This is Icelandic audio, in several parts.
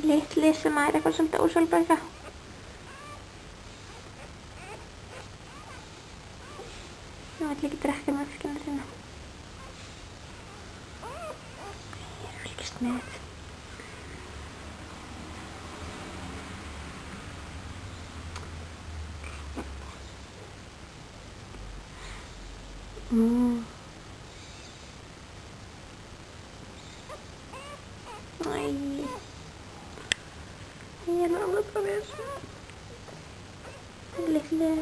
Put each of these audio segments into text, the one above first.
litli sem er eitthvað svolítið ósjálfbjarga. Nú vill ekki drekka mjólkina sína. Ég er fylgist með. Æ. Ég er alveg bara þessu. Litli.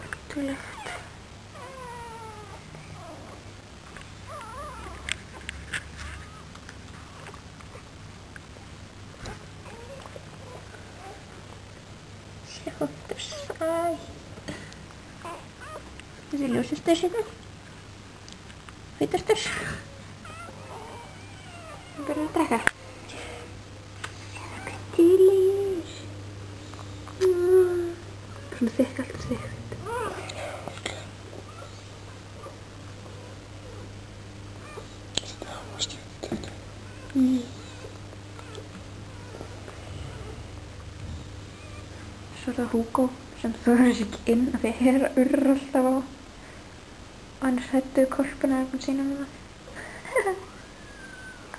Ótrúlegt. Sjóttu sæ. Þessi ljósastur sína. Hvítastur. Það byrjar að drekka. Tílis. Svona þykk, alltaf þykkt. Það var skemmt þetta. Svo er það Hugo sem þorir ekki inn af því að Hera urrar alltaf á. Og hann er hræddur við hvolpana sína núna.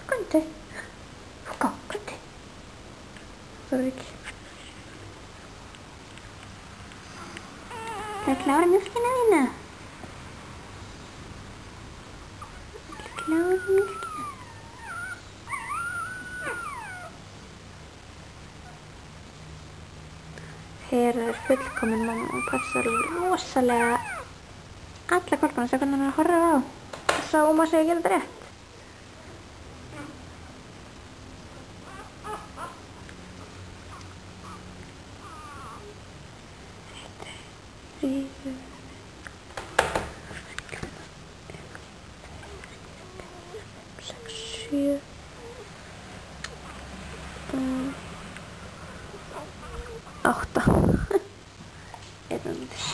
Komdu. Hugo, komdu. Þorir ekki. Það er klára mjólkina þína. Klára mjólkina. Hera er fullkomin mamma og passar rosalega alla hvolpana, sjá hvernig hann er að horfa á. Þess að Ómar sé að gera þetta rétt. Ríður. 6, 7. 8. Einn undir.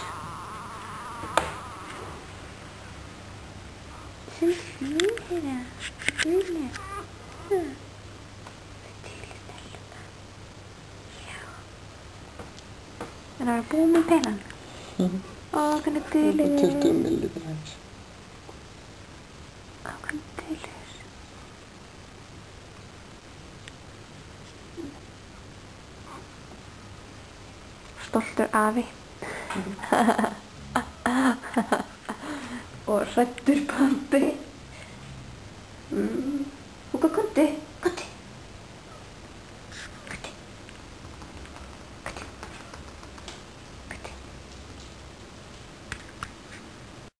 Nú Hera, dugleg. Dugleg stelpa. Já. Það var að búa með pelan. Ó, hvernig dugleg. 20 milligrams. Ó, hvernig dugleg. Stoltur afi. Og hræddur pabbi.